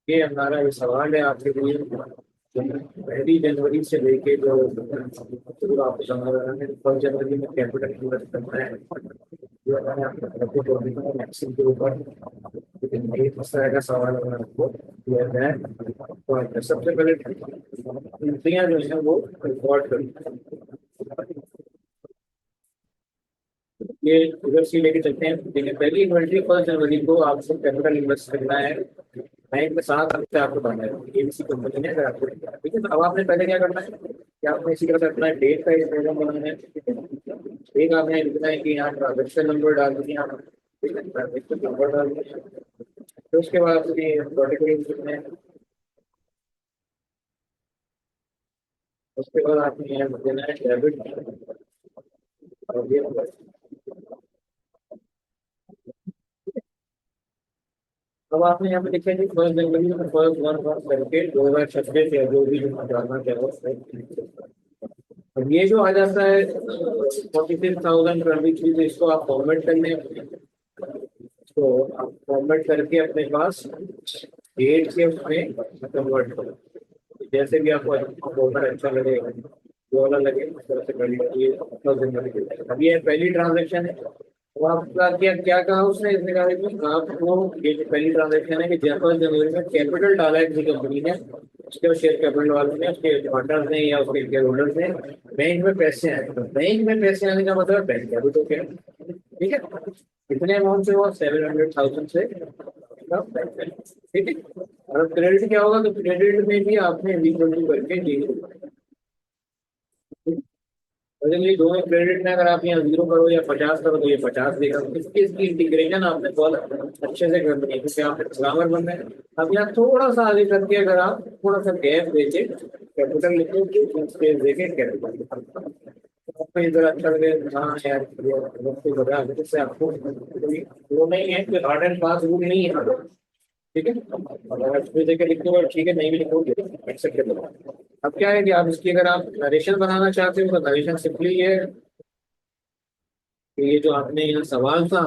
ये हमारा ये सवाल है आपके लिए। 1 जनवरी से लेके जो शुरू आपको समाधान है, 1 जनवरी में कैपिटल इन्वेस्ट करना है। ये मैंने आपको रखो तो मैक्सिम के ऊपर, लेकिन एक इस तरह का सवाल अगर आपको दिया जाए तो आप सबसे पहले एंट्रियां जो है वो रिकॉर्ड करें। ये उधर से लेके चलते हैं। देखिए, पहली इन्वेंट्री 1 जनवरी को आपको कैपिटल इन्वेस्ट करना है। बैंक में 7 हफ्ते आपको भरना है एबीसी कंपनी ने, अगर आपको। ठीक है, तो अब आपने पहले क्या करना है कि आपने इसी तरह से अपना डेट का एक प्रोग्राम बनाना है। ठीक है, एक आपने लिखना है कि यहाँ ट्रांजेक्शन नंबर डाल दीजिए आप। ठीक है, ट्रांजेक्शन नंबर डाल दीजिए। तो उसके बाद अपनी पर्टिकुलर लिखना है। उसके बाद आपने यहाँ देना है डेबिट और ये नंबर। अब आपने यहाँ पे देखा है कि 1 जनवरी में फर्स्ट वन वन करके 2026 या जो भी डालना चाहो। अब ये जो आ जाता है 46,023, तो इसको आप फॉर्मेट कर लें। तो आप फॉर्मेट करके अपने पास डेट के उसमें कन्वर्ट करो। जैसे भी आपको फॉर्मेट अच्छा लगे, जो वाला लगे उस तरह से कर लीजिए। अब ये पहली ट्रांजेक्शन है। तो आपका क्या क्या कहा उसने, इसने कहा कि आपको ये जो पहली ट्रांजेक्शन है कि जब 1 जनवरी में कैपिटल डाला है किसी कंपनी ने, उसके शेयर कैपिटल वालों ने, उसके पार्टनर्स ने या उसके शेयर होल्डर्स ने बैंक में पैसे आए, तो बैंक में पैसे आने का मतलब बैंक डेबिट हो गया। ठीक है, कितने अमाउंट से हुआ? 700,000 से। ठीक है, और क्रेडिट क्या होगा? तो क्रेडिट में भी आपने इक्वल करके जीरो। ये दोनों क्रेडिट में अगर आप यहाँ जीरो करो या 50 करो तो ये 50 देगा। इसकी इसकी इंटीग्रेशन आपने बहुत अच्छे से करनी है, क्योंकि आप प्रोग्रामर बन रहे हैं। अब यहाँ थोड़ा सा आगे करके अगर आप थोड़ा सा गैप देके कैपिटल लिखो, स्पेस देके कैपिटल आपको इधर अच्छा लगे। हाँ यार, ये वक्त को बता दो, इससे आपको वो नहीं है कि हार्ड एंड फास्ट रूल नहीं है। ठीक है, अगर आप इसमें देकर लिखते हो ठीक है, नहीं भी लिखोगे एक्सेप्ट कर लो। अब क्या है कि आप इसकी अगर आप नरेशन बनाना चाहते हो तो नरेशन सिंपली है कि ये जो आपने यहाँ सवाल था,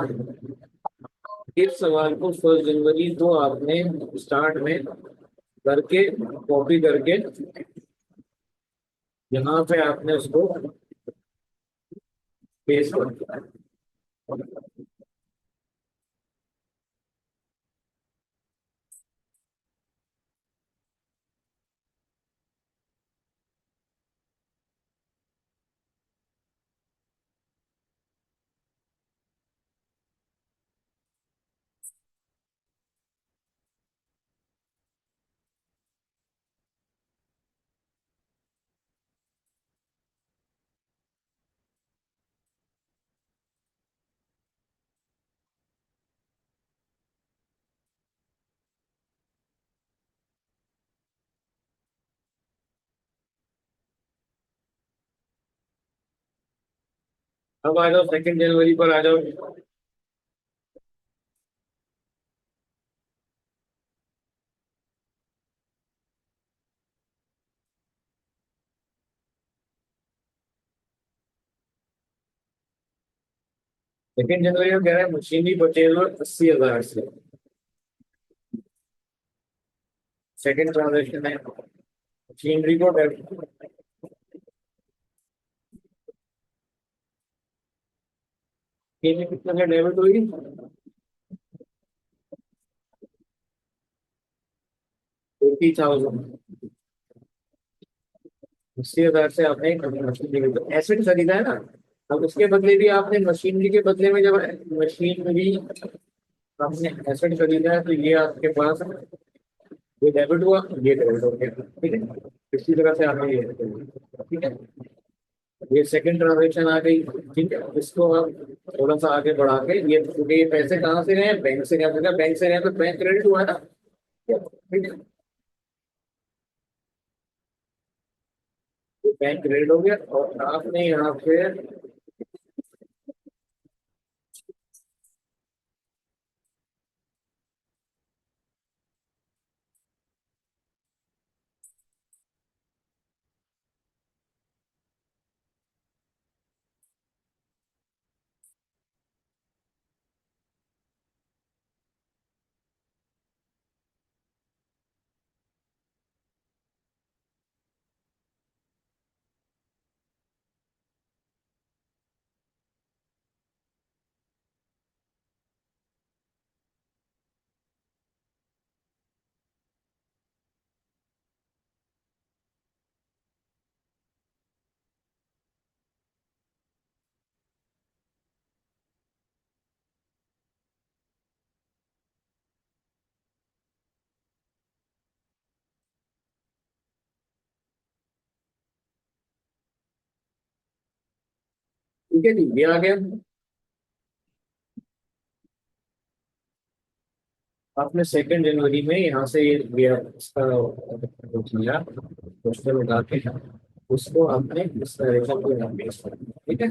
इस सवाल को 1 जनवरी को आपने स्टार्ट में करके कॉपी करके यहाँ पे आपने उसको पेस्ट कर दिया। अब आ जाओ 2 जनवरी पर आ जाओ। 2 जनवरी में कह रहा है मशीनरी परचेज और 80,000 से। सेकंड ट्रांजेक्शन है मशीनरी को कितने का डेबिट हुई? 80,000। 80,000 से आपने एक मशीनरी तो एसेट खरीदा है ना। अब उसके बदले भी आपने मशीनरी के बदले में जब मशीनरी आपने एसेट खरीदा है, तो ये आपके पास ये डेबिट हुआ, ये क्रेडिट हो गया। ठीक है, इसी तरह से आपने ये ठीक है, ये सेकंड ट्रांजेक्शन आ गई। ठीक है, इसको आप थोड़ा सा आगे बढ़ा के ये, क्योंकि ये पैसे कहाँ से गए? बैंक से गए। बैंक से गए तो बैंक क्रेडिट हुआ है ना। ठीक है, बैंक क्रेडिट हो गया और आपने यहाँ पे ठीक है जी, ये आ गया। आपने 2 जनवरी में यहाँ से ये दिया इसका वो किया क्वेश्चन उठा के, उसको आपने इस रेखा को यहाँ पेश कर दिया, ठीक है।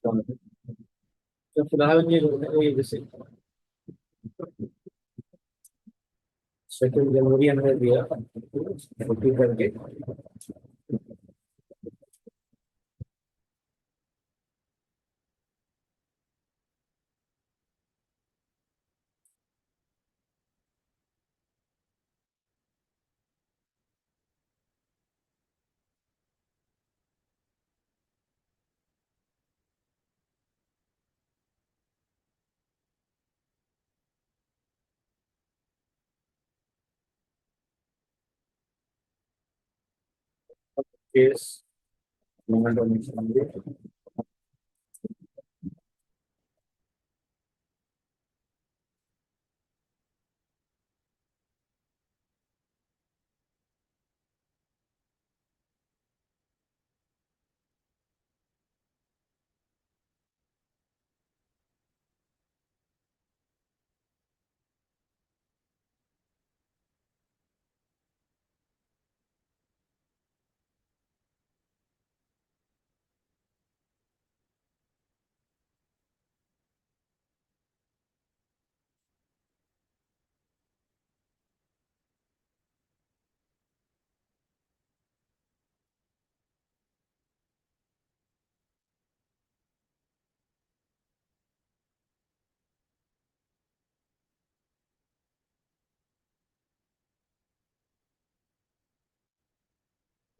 तो फिलहाल ये जैसे 2 जनवरी हमने दिया छुट्टी करके। केस मोमेंट ऑफ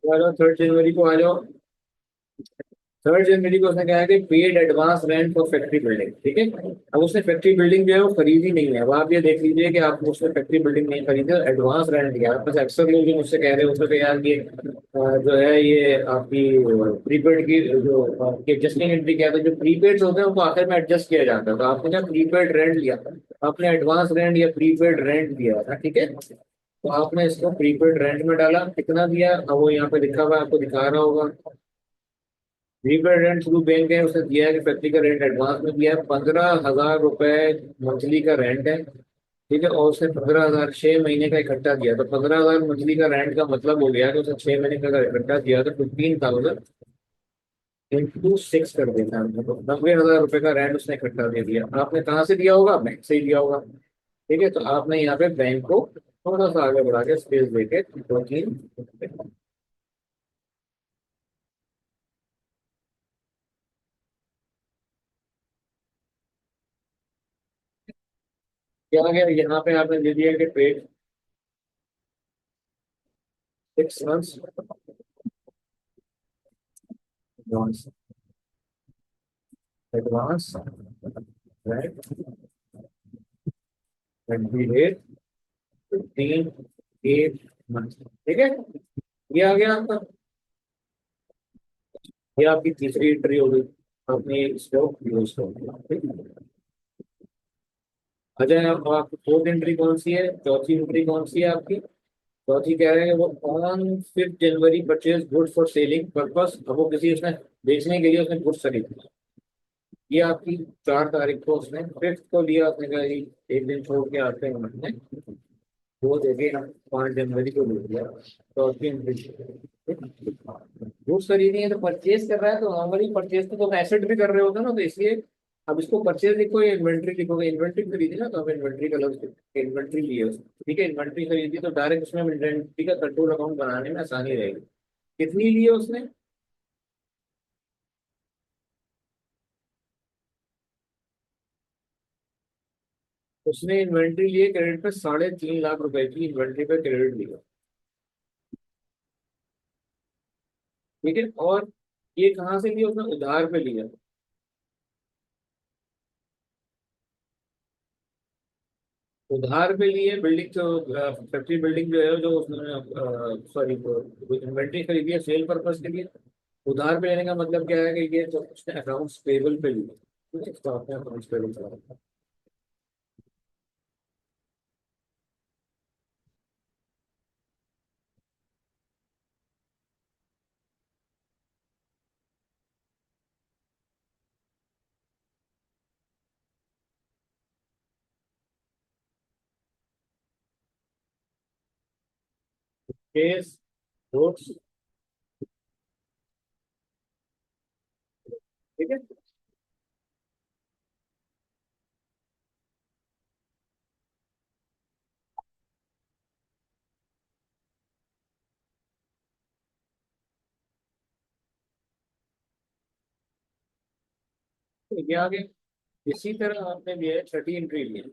आ जाओ, 3 जनवरी को आ जाओ। 3 जनवरी को उसने कहा है कि paid advance rent for factory building, ठीक है। अब उसने फैक्ट्री बिल्डिंग जो है वो खरीदी नहीं है। अब आप ये देख लीजिए कि आप उसने फैक्ट्री बिल्डिंग नहीं खरीदी, एडवांस रेंट दिया। बस अक्सर लोग जो मुझसे कह रहे होते हैं कि यार ये जो है ये आपकी प्रीपेड की जो एडजस्टिंग एंट्री क्या था, जो प्रीपेड होते हैं उनको आखिर में एडजस्ट किया जाता है। तो आपने क्या प्रीपेड रेंट लिया, आपने एडवांस रेंट या प्रीपेड रेंट दिया था, ठीक है। तो आपने इसको प्रीपेड रेंट में डाला, कितना दिया अब वो यहाँ पे लिखा हुआ है, आपको दिखा रहा होगा। प्रीपेड रेंट थ्रू बैंक है, उसने दिया है कि फैक्ट्री का रेंट एडवांस में दिया है, 15,000 रुपए मंथली का रेंट है, ठीक है। और उसने 15,000 6 महीने का इकट्ठा दिया, तो 15,000 मंथली का रेंट का मतलब हो गया कि उसने 6 महीने का अगर इकट्ठा दिया तो 15,000 इंटू 6 कर देना है, तो 90,000 रुपए का रेंट उसने इकट्ठा दे दिया। आपने कहाँ से दिया होगा, बैंक से ही दिया होगा, ठीक है। तो आपने यहाँ पे बैंक को थोड़ा सा आगे बढ़ा के स्पेस देके 2 3 क्या गया यहाँ पे आपने दे दिया कि paid 6 months advance, advance rent at the rate 15 8 month, ठीक है। ये आ गया आपका, ये आपकी तीसरी एंट्री होगी, आपने इसको यूज कर दिया, ठीक है। अच्छा, अब आपकी फोर्थ एंट्री कौन सी है, चौथी एंट्री कौन सी है आपकी। चौथी कह रहे हैं वो on 5 January purchase goods for selling purpose. अब वो किसी उसने बेचने के लिए उसने गुड्स खरीदा, ये आपकी 4 तारीख को उसने 5th को लिया, उसने कहा जी एक दिन छोड़ के आते हैं हमने, वो देखे हम 5 जनवरी को ले लिया। चौथी एंट्री गुड्स खरीदी है तो परचेज कर रहा है, तो नॉर्मली परचेज तो तुम एसेट भी कर रहे होगे ना, तो इसलिए अब इसको परचेज लिखो या इन्वेंट्री लिखोगे। इन्वेंट्री खरीदी ना, तो अब इन्वेंट्री का लफ्ज इन्वेंट्री लिए उसने, ठीक है। इन्वेंट्री खरीदी तो डायरेक्ट उसमें इन्वेंट्री का कंट्रोल अकाउंट बनाने में आसानी रहेगी। कितनी ली है उसने, उसने इन्वेंट्री लिए क्रेडिट पे 3.5 लाख रुपए की इन्वेंट्री पे क्रेडिट लिया। ठीक है, और ये कहाँ से लिया, उसने उधार पे लिया। उधार पे लिए बिल्डिंग, जो फैक्ट्री बिल्डिंग जो है, जो उसने सॉरी इन्वेंट्री खरीदी है सेल पर्पज के लिए। उधार पे लेने का मतलब क्या है कि ये जो उसने अकाउंट्स पेबल पे लिया। ठीक है, तो आपने अकाउंट्स पेबल चला। केस रोड्स। ठीक है, तो ये आगे इसी तरह आपने लिया है, छठी एंट्री लिया है।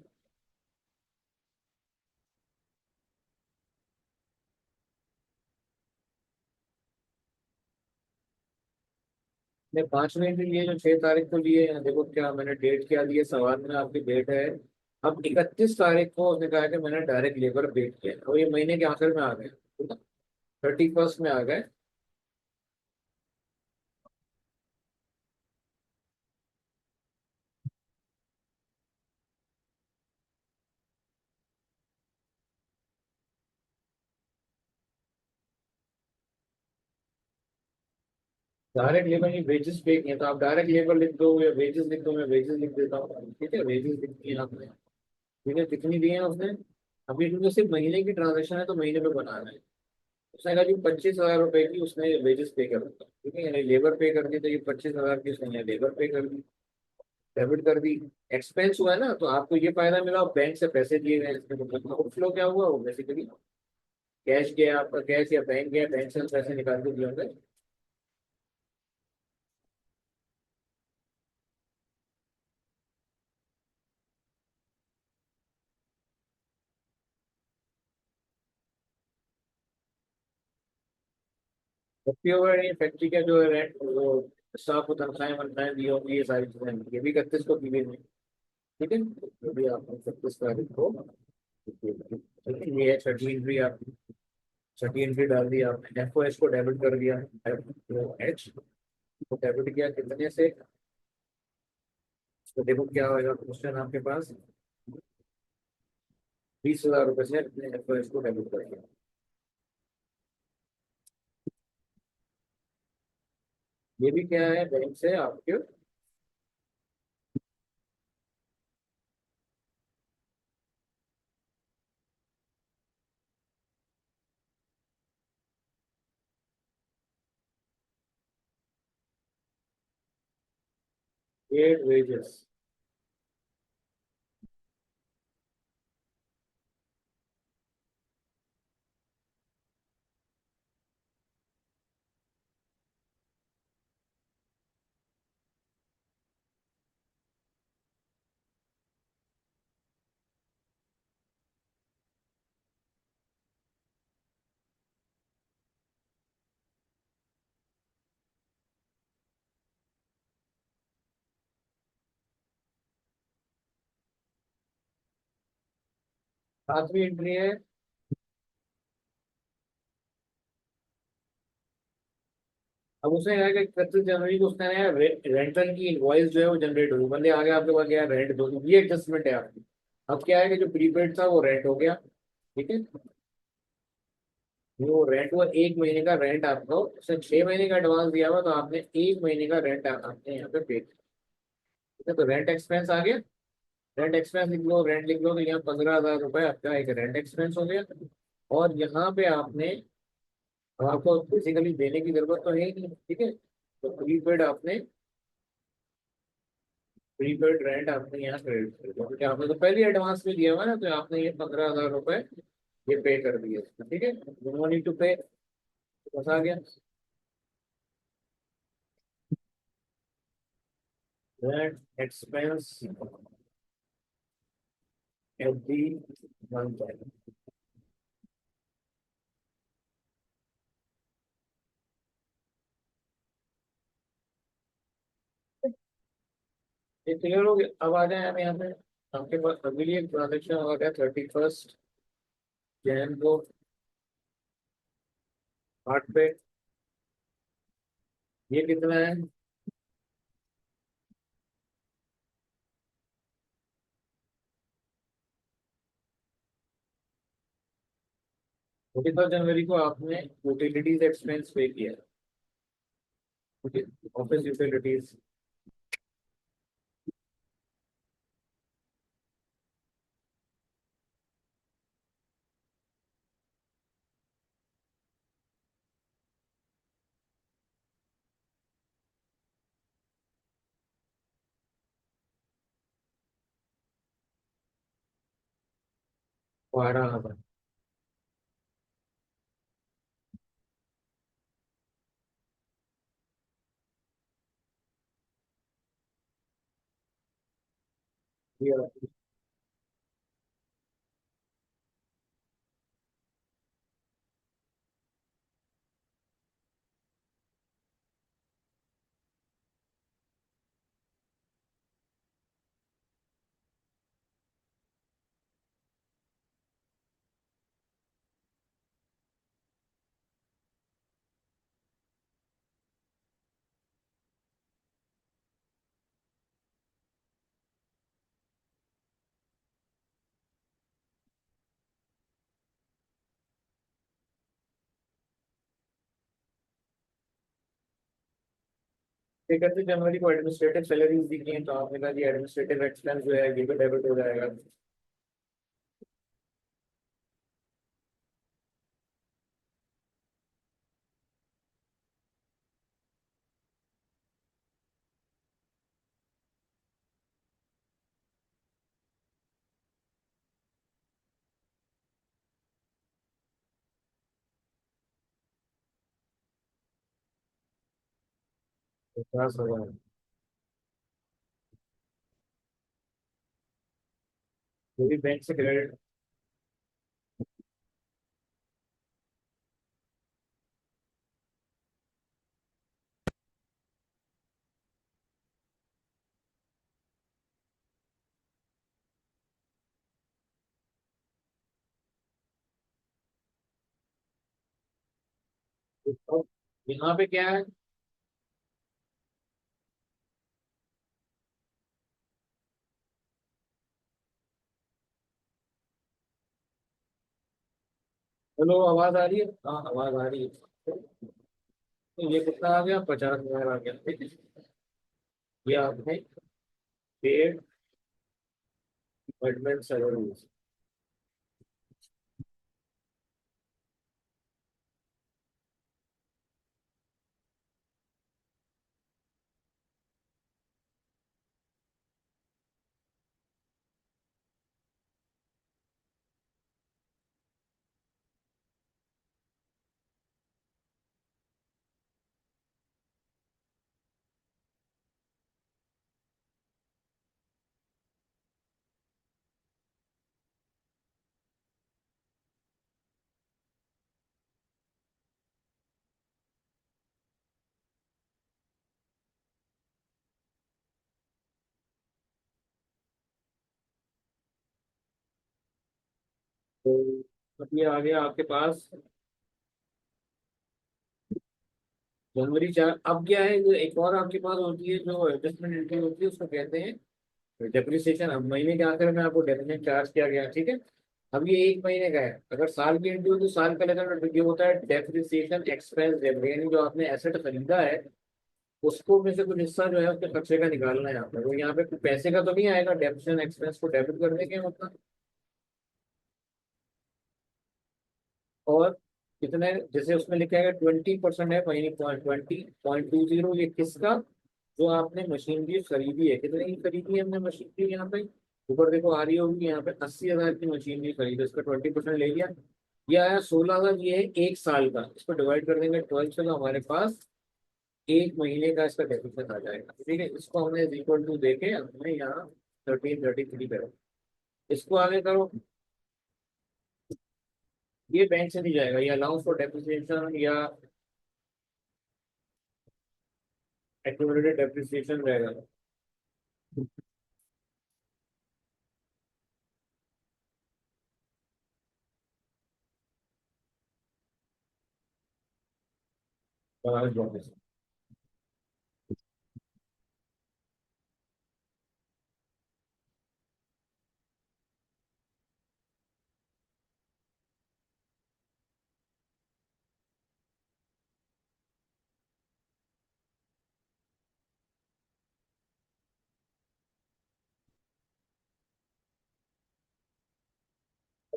ने 5वीं एंट्री लिए जो 6 तारीख को लिए हैं, देखो क्या मैंने डेट क्या दी है, सवाल में आपकी डेट है। अब 31 तारीख को उसने कहा कि मैंने डायरेक्ट लेबर पे किया, और ये महीने के आखिर में आ गए, 31 में आ गए। डायरेक्ट लेबर नहीं, वेजेस पे किए, तो आप डायरेक्ट लेबर लिख दो या वेजेस लिख दो, मैं वेजेस लिख देता हूँ। ठीक है, वेजेस लिख दिए आपने। ठीक है, कितनी दिए हैं उसने। अभी क्योंकि सिर्फ महीने की ट्रांजेक्शन है तो महीने में बनाना है। उसने कहा जी 25,000 रुपए की उसने वेजेस पे कर दिया। ठीक है, यानी लेबर पे कर दी, तो ये 25,000 की उसने लेबर पे कर दी, डेबिट कर दी। एक्सपेंस हुआ है ना, तो आपको ये फायदा मिला, बैंक से पैसे दिए गए, इसमें मतलब आउटफ्लो क्या हुआ, वो बेसिकली कैश गया आपका, कैश या बैंक गया, बैंक से पैसे निकाल के दिए होंगे। फैक्ट्री का जो है रेंट, वो स्टाफ को तनख्वाहें वनख्वाहें दी होंगी, ये सारी चीजें ये भी 31 को दी गई। ठीक है, तो भी आपने 31 तारीख को, ठीक है, ये है छठी एंट्री आपकी। छठी एंट्री डाल दी आपने, एफ ओ एच को डेबिट कर दिया। एफ ओ एच को डेबिट किया कितने से, तो देखो क्या होगा क्वेश्चन आपके पास। 20,000 रुपये से अपने एफ ओ एच को डेबिट कर दिया। ये भी क्या है, बैंक से आपके, पेड वेजेस। 7वीं एंट्री है। अब उसने कहा कि 31 जनवरी को उसने नया रेंटल की इनवॉइस जो है वो जनरेट होगी, बंदे आगे आपके पास गया रेंट दो, ये एडजस्टमेंट है आपकी। अब क्या है कि जो प्रीपेड था वो रेंट हो गया। ठीक है, वो रेंट हुआ 1 महीने का रेंट, आपको उसने 6 महीने का एडवांस दिया हुआ, तो आपने 1 महीने का रेंट आपने यहाँ पे पे किया। ठीक है, तो रेंट एक्सपेंस आ गया। रेंट एक्सपेंस लिख लो, रेंट लिख लो, तो यहाँ 15,000 रुपये आपका एक रेंट एक्सपेंस हो गया। और यहाँ पे आपने, अब आपको बेसिकली देने की जरूरत तो है ही नहीं। ठीक है, तो प्रीपेड आपने, प्रीपेड रेंट आपने यहाँ क्रेडिट कर दिया, क्योंकि आपने तो पहले एडवांस में दिया हुआ है ना, तो आपने ये 15,000 रुपये ये पे कर दिए। ठीक है, नो नीड टू पे, बस आ गया। रेंट एक्सपेंस एवरी मंथ है। ये क्लियर हो गया? अब आ जाए हम यहाँ पे, आपके पास अगली एक ट्रांजेक्शन आ गया 31 जैन को 8 पे। ये कितना है? जनवरी को आपने यूटिलिटीज एक्सपेंस पे किया, ऑफिस यूटिलिटीज। 12,000। ये कहते जनवरी को एडमिनिस्ट्रेटिव सैलरीज दी गई हैं, तो आपने कहा जी एडमिनिस्ट्रेटिव एक्सपेंस जो है ये भी डेबिट हो जाएगा। तो 50,000 जो भी बैंक से क्रेडिट। तो यहाँ पे क्या है? हेलो, आवाज आ रही है? हाँ, आवाज आ रही है। तो ये कितना आ गया? 50,000 आ गया, ठीक है। ये आपने पेड एडमिन सैलरीज। तो अब ये आ गया आपके पास जनवरी 4। अब क्या है, जो एक और आपके पास होती है जो एडजस्टमेंट एंट्री होती है, उसको कहते हैं डेप्रिसिएशन। अब महीने के आखिर में आपको डेफिनेट चार्ज किया गया, ठीक है। अब ये एक महीने का है, अगर साल की एंट्री हो तो साल का लगेगा। तो ये होता है डेप्रिसिएशन एक्सपेंस, यानी जो आपने एसेट खरीदा है उसको में से कुछ हिस्सा जो है उसके खर्चे का निकालना है यहाँ पे। तो यहाँ पे कुछ पैसे का तो नहीं आएगा, डेप्रिसिएशन एक्सपेंस को डेबिट करने के मतलब। और कितने, जैसे उसमें लिखा है 20% है, महीने 20.20, ये किसका? जो आपने मशीनरी खरीदी है। कितने की खरीदी है हमने मशीनरी? यहाँ पे ऊपर देखो आ रही होगी, यहाँ पे 80,000 की मशीनरी खरीदी, इसका 20% ले लिया। ये आया 16,000, ये है एक साल का। इसको डिवाइड कर देंगे 12 से, तो हमारे पास एक महीने का इसका डेफिसिट आ जाएगा, ठीक है। इसको हमने इक्वल टू देके हमने यहाँ 1333 करा। इसको आगे करो, ये बैंक से नहीं जाएगा, ये अलाउंस फॉर डेप्रिसिएशन या एक्यूमुलेटेड डेप्रिसिएशन रहेगा। बाहर जाओगे।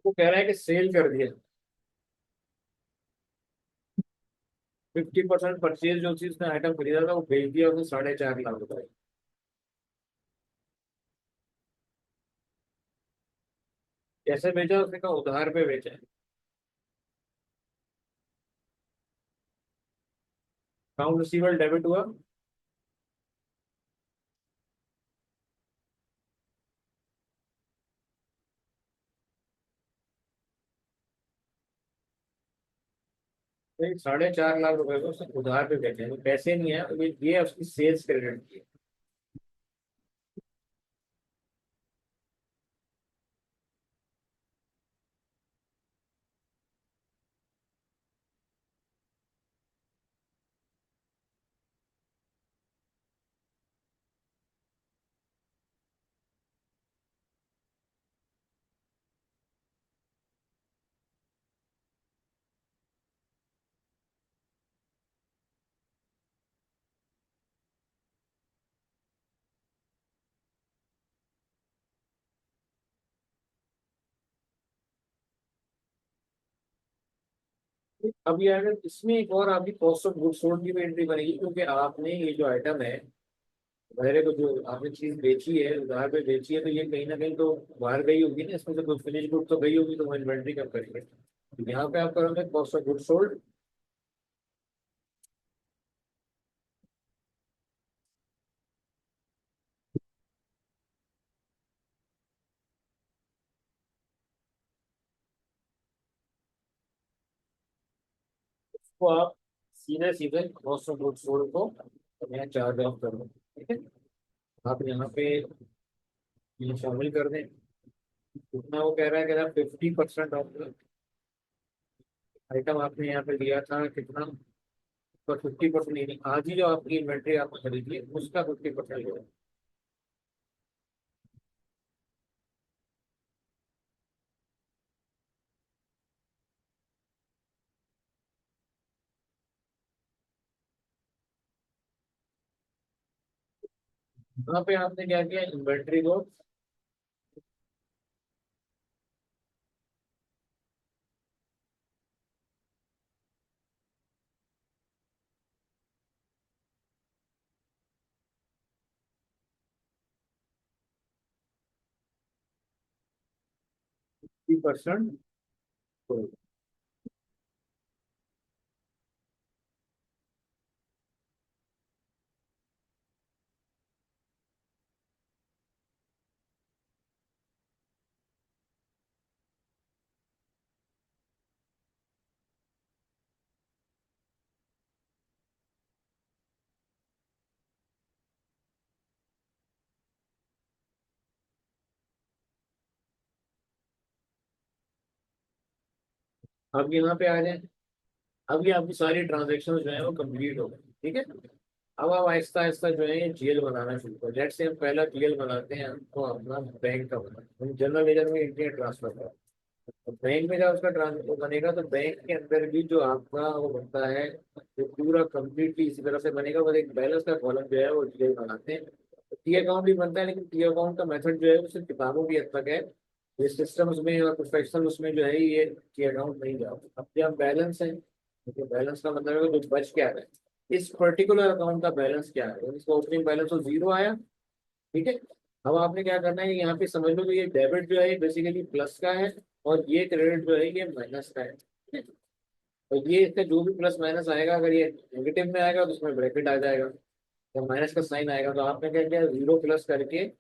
वो कह रहा है कि सेल कर दिया, 50% परचेज जो चीज ने आइटम खरीदा था वो बेच दिया उसने 4.5 लाख रुपए। कैसे बेचा, उसने कहा उधार पे बेचा है। अकाउंट रिसीवेबल डेबिट हुआ। तो 4.5 लाख रुपए को उसने उधार पे बेचे हैं, तो पैसे नहीं है, ये उसकी सेल्स क्रेडिट की है। अब ये अगर इसमें एक और आपकी कॉस्ट ऑफ गुड्स सोल्ड की भी एंट्री बनेगी, क्योंकि आपने ये जो आइटम है, मेरे को जो आपने चीज बेची है उधार पे बेची है, तो ये कहीं ना कहीं तो बाहर गई होगी ना, इसमें से कोई फिनिश गुड तो गई होगी, तो वो इन्वेंट्री कब करेंगे, तो यहाँ पे आप करोगे कॉस्ट ऑफ गुड्स सोल्ड। उसको आप सीधे सीधे कॉस्ट ऑफ गुड्स सोल्ड को यहाँ चार्ज ऑफ कर दो, ठीक है। आप यहाँ पे ये शामिल कर दें, कितना वो कह रहा है, कह रहा है 50% ऑफ आइटम आपने यहाँ पे लिया था कितना, तो 50% नहीं, आज ही जो आपकी इन्वेंट्री आपने खरीदी है उसका 50% होगा। 50 वहाँ पे आपने क्या किया, इन्वेंट्री को 50%। अब यहाँ पे आ जाए, अब ये आपकी सारी ट्रांजेक्शन जो है वो कंप्लीट हो गई, ठीक है। अब आप आहिस्ता आहिस्ता जो है ये जीएल बनाना शुरू करो। लेट्स से हम पहला जीएल बनाते हैं, तो अपना बैंक का बना, हम जनरल लेजर में इंडिया ट्रांसफर करो। तो बैंक में जब उसका ट्रांसफर बनेगा, तो बैंक के अंदर भी जो आपका वो बनता है, वो पूरा कंप्लीटली इसी तरह से बनेगा, बस एक बैलेंस का कॉलम जो है वो जीएल बनाते हैं। तो टी अकाउंट भी बनता है, लेकिन टी अकाउंट का मेथड जो है वो सिर्फ किताबों की हद तक है। ये सिस्टम उसमें और प्रोफेशनल उसमें जो है ये टी अकाउंट नहीं जाओ। अब जब बैलेंस है, देखिए बैलेंस का मतलब है कि जो बच क्या है, इस पर्टिकुलर अकाउंट का बैलेंस क्या है, इसका ओपनिंग बैलेंस तो जीरो आया, ठीक है। अब आपने क्या करना है, यहाँ पे समझ लो कि ये डेबिट जो है बेसिकली प्लस का है, और ये क्रेडिट जो है ये माइनस का है, ठीक है। और ये इसका जो भी प्लस माइनस आएगा, अगर ये नेगेटिव में आएगा तो उसमें ब्रैकेट आ जाएगा, जब माइनस का साइन आएगा तो आपने क्या किया, जीरो प्लस करके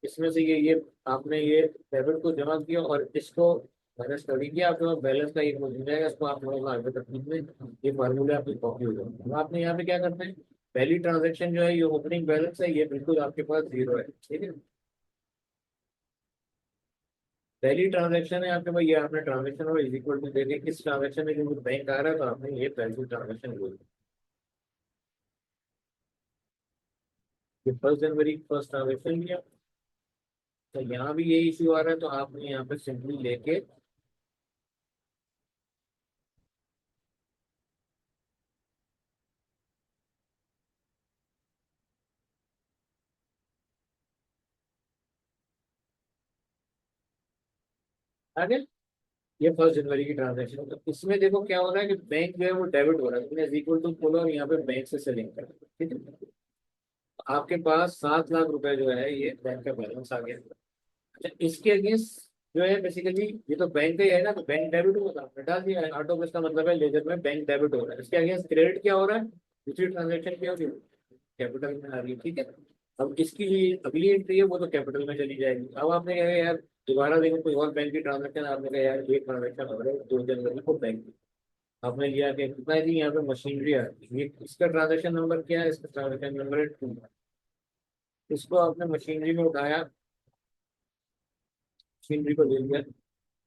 इसमें से ये आपने ये डेबिट को जमा किया और इसको मैंने स्टडी किया, आपके पास बैलेंस का एक मिल जाएगा, इसको आप थोड़ा सा आगे तक खींच लें, ये फार्मूले आपकी कॉपी हो जाएगा। अब आपने यहाँ पे क्या करना है, पहली ट्रांजेक्शन जो है ये ओपनिंग बैलेंस है, ये बिल्कुल आपके पास जीरो है, ठीक है। पहली ट्रांजेक्शन है आपके पास, ये आपने ट्रांजेक्शन और इज इक्वल टू देके किस ट्रांजेक्शन में जो बैंक आ रहा है, तो आपने ये पहली ट्रांजेक्शन बोल दी। ये 1 जनवरी फर्स्ट ट्रांजेक्शन लिया, तो यहाँ भी यही इशू आ रहा है, तो आपने यहाँ पे सिंपली लेके आगे, ये 1 जनवरी की ट्रांजेक्शन है। तो इसमें देखो क्या हो रहा है कि बैंक जो है वो डेबिट हो रहा है, तुमने इक्वल टू खोलो और यहाँ पे बैंक से सेलिंग कर, ठीक है। आपके पास 7 लाख रुपए जो है ये बैंक का बैलेंस आ गया। अच्छा, इसके अगेंस्ट जो है बेसिकली ये तो बैंक का ही है ना, तो बैंक डेबिट होगा, आपने डाल दिया है ऑटो, इसका मतलब है लेजर में बैंक डेबिट हो रहा है। इसके अगेंस्ट क्रेडिट क्या हो रहा है, दूसरी ट्रांजेक्शन क्या हो रही है, कैपिटल में आ रही है, ठीक है। अब इसकी जो अगली एंट्री है वो तो कैपिटल में चली जाएगी। अब आपने कहा यार दोबारा देखो कोई और बैंक की ट्रांजेक्शन, आपने कहा यार ये ट्रांजेक्शन हो रहा है 2 जनवरी को बैंक, आपने लिया कि कितना है जी, यहाँ पे मशीनरी आ रही है, ये इसका ट्रांजेक्शन नंबर क्या है, इसका ट्रांजेक्शन नंबर है 2। इसको आपने मशीनरी में उठाया, मशीनरी को ले लिया,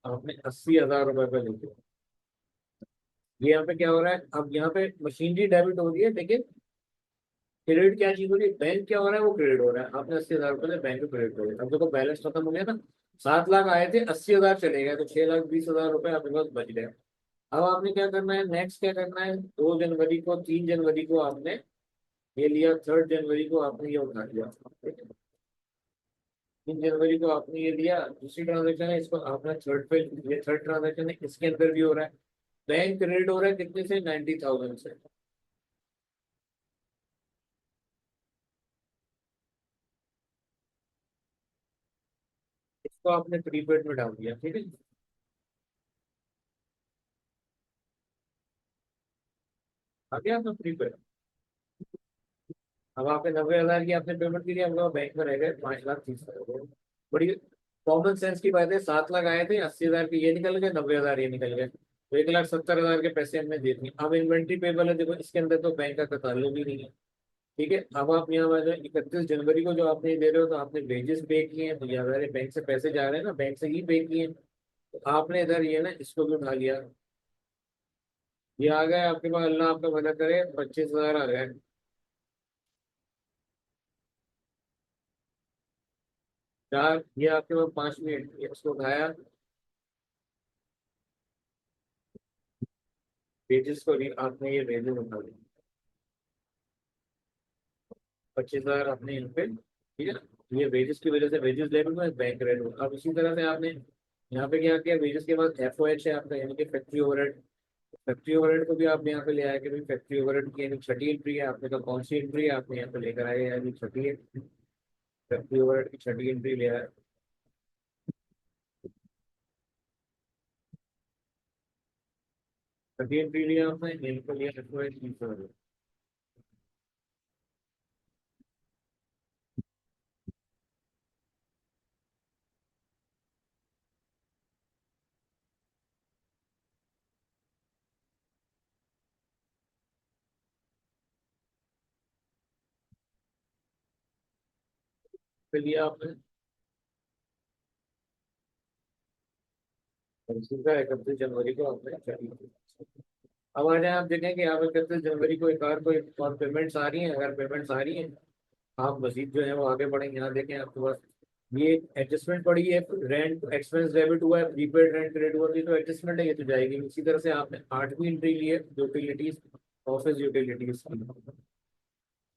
आपने 80,000 रुपए पे ले लिया। ये यहाँ पे क्या हो रहा है, अब यहाँ पे मशीनरी डेबिट हो रही है, लेकिन क्रेडिट क्या चीज हो रही है, बैंक क्या हो रहा है वो क्रेडिट हो रहा है। आपने 80,000 रुपए से बैंक को क्रेडिट हो गया, अब देखो बैलेंस खत्म हो गया ना, 7 लाख आए थे, 80,000 चले गए, तो 6,20,000 रुपए आपके पास बच गए। अब आपने क्या करना है, नेक्स्ट क्या करना है, 2 जनवरी को 3 जनवरी को आपने ये लिया, 3 जनवरी को आपने ये उठा लिया, ठीक है? 3 जनवरी को आपने ये लिया, दूसरी ट्रांजेक्शन है, इसको आपने थर्ड पे, ये थर्ड ट्रांजेक्शन है, इसके अंदर भी हो रहा है, बैंक क्रेडिट हो रहा है कितने से, 90,000 से। इसको आपने प्रीपेड में डाल दिया, ठीक है। आ गया आपका प्रीपेड। अब आपने 90,000 की आपने पेमेंट की, आपका बैंक में रह गए 5,30,000। बड़ी कॉमन सेंस की बात है, 7 लाख आए थे, 80,000 के ये निकल गए, 90,000 ये निकल गए, तो 1,70,000 के पैसे हमने दे दिए। अब इन्वेंट्री पेबल है, देखो इसके अंदर तो बैंक का ताल्लुक ही नहीं है, ठीक है। अब आप यहाँ पर 31 जनवरी को जो आपने दे रहे हो, तो आपने वेजेस पे किए हैं, तो यहाँ सारे बैंक से पैसे जा रहे हैं ना, बैंक से ही पे किए हैं, तो आपने इधर ये ना इसको भी उठा लिया, ये आ गए आपके पास, अल्लाह आपका भला करे, 25,000 आ गए। चार, ये आपके पास 5 मिनट, ये इसको उठाया, वेजेस को आपने ये वेजेस उठा लिया, 25,000 आपने यहाँ पे, ठीक है ना, ये वेजेस की वजह से वेजेस ले लूंगा, बैंक रेट होगा। अब इसी तरह से आपने यहाँ पे क्या किया, वेजेस के बाद FOH है आपका, यानी कि फैक्ट्री ओवरहेड। फैक्ट्री ओवरहेड को भी आप यहाँ पे ले आए कि भाई फैक्ट्री ओवरहेड की यानी छठी एंट्री है, आपने कहा कौन सी एंट्री है, आपने यहाँ पे लेकर आए यानी छठी है, फैक्ट्री ओवरहेड की छठी एंट्री ले आए। छठी एंट्री लिया आपने, यहीं पे लिया FOH 30,000। फिर लिया आपने, और सीधा 31 जनवरी को आपने छठी की। अब आ जाए, आप देखें कि आप 31 जनवरी को एक और कोई और पेमेंट्स आ रही हैं, अगर पेमेंट्स आ रही हैं, आप मजीद जो है वो आगे बढ़ेंगे। यहाँ देखें आपके पास ये एडजस्टमेंट पड़ी है, रेंट एक्सपेंस डेबिट हुआ है, प्रीपेड रेंट क्रेडिट हुआ है, तो एडजस्टमेंट है, ये तो जाएगी। इसी तरह से आपने आठवीं एंट्री ली है, यूटिलिटीज, ऑफिस यूटिलिटीज की,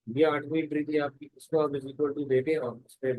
ये आठवीं एंट्री थी आपकी, इसको आप इक्वल टू देके और उस पे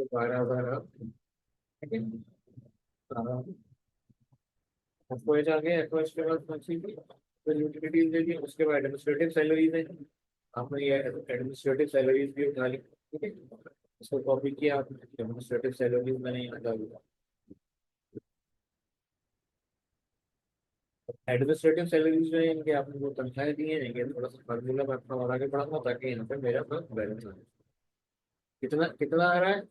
तो 12,000 ठीक है। आपको ये आगे एफ के बाद कौन सी थी, तो यूटिलिटीज दे दी, उसके बाद एडमिनिस्ट्रेटिव सैलरीज है, आपने ये एडमिनिस्ट्रेटिव सैलरीज भी उठा ली, ठीक है। इसको कॉपी किया आपने, एडमिनिस्ट्रेटिव सैलरीज मैंने यहाँ डाल दिया। एडमिनिस्ट्रेटिव सैलरीज में इनके आपने वो तनख्वाहें दी हैं, इनके थोड़ा सा फार्मूला मैं अपना और आगे बढ़ाऊंगा ताकि यहाँ पे मेरा बैलेंस आ जाए। कितना कितना आ रहा है?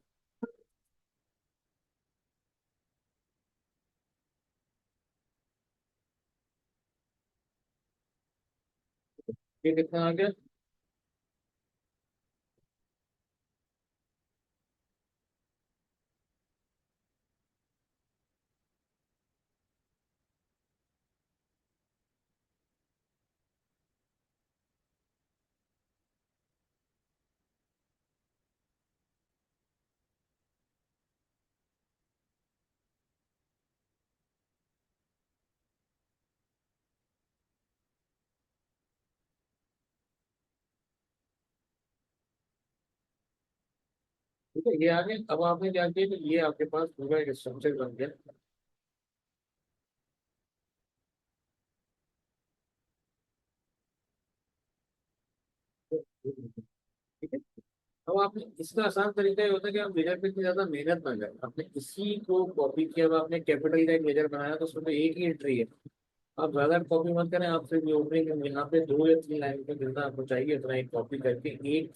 ये कितना आ गया? ठीक है, ये आ गया। अब आपने क्या किया कि ये आपके पास पूरा एक स्ट्रक्चर बन गया। ठीक है। अब आपने इसका आसान तरीका ये होता है कि आप लेजर पे इतनी ज्यादा मेहनत ना करें, आपने इसी को कॉपी किया, अब आपने कैपिटल का एक लेजर बनाया तो उसमें तो एक ही एंट्री है। आप ज्यादा कॉपी मत करें, आप सिर्फ ये ओपनिंग यहाँ पे 2 या 3 लाइन पे जितना आपको चाहिए उतना एक कॉपी करके एक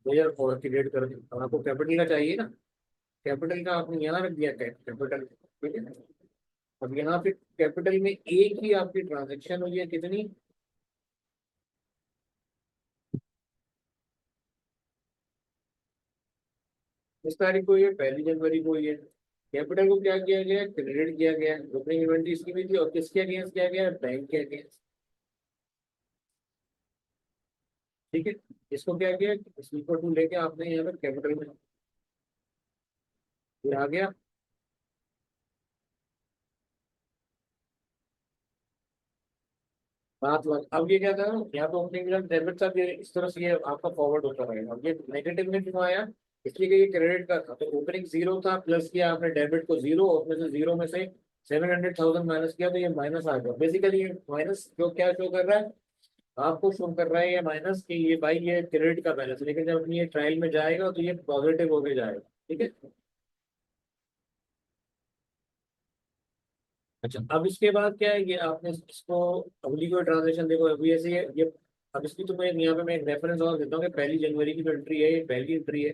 लेजर फॉर क्रिएट कर दें। अब आपको कैपिटल का चाहिए ना, कैपिटल का आपने यहाँ रख दिया कैपिटल, ठीक है। अब यहाँ पे कैपिटल में एक ही आपकी ट्रांजेक्शन हुई है, कितनी? इस तारीख को, ये 1 जनवरी को ये कैपिटल को क्या किया गया, क्रेडिट किया गया। ओपनिंग इन्वेंट्री इसकी भी थी और किसके अगेंस्ट किया गया, बैंक के अगेंस्ट, ठीक है। इसको क्या किया, इक्वल टू लेके आपने यहाँ पे कैपिटल में ये आ गया। बात बात अब ये क्या था, यहाँ पे ओपनिंग बैलेंस डेबिट था, ये इस तरह से ये आपका फॉरवर्ड होता रहेगा। अब ये नेगेटिव में क्यों आया, इसलिए कि ये क्रेडिट का था, तो ओपनिंग जीरो था, प्लस किया आपने डेबिट को जीरो, उसमें से जीरो में से 700,000 माइनस किया तो ये माइनस आ गया। बेसिकली ये माइनस जो क्या शो कर रहा है, आपको शो कर रहा है ये माइनस कि ये भाई ये क्रेडिट का बैलेंस, लेकिन जब ये ट्रायल में जाएगा तो ये पॉजिटिव होके जाएगा, ठीक है। अच्छा, अब इसके बाद क्या है, ये आपने इसको अगली कोई ट्रांजेक्शन देखो अभी ऐसे ये अब इसकी तो मैं यहाँ पे मैं एक रेफरेंस और देता हूँ कि 1 जनवरी की जो एंट्री है ये पहली एंट्री है।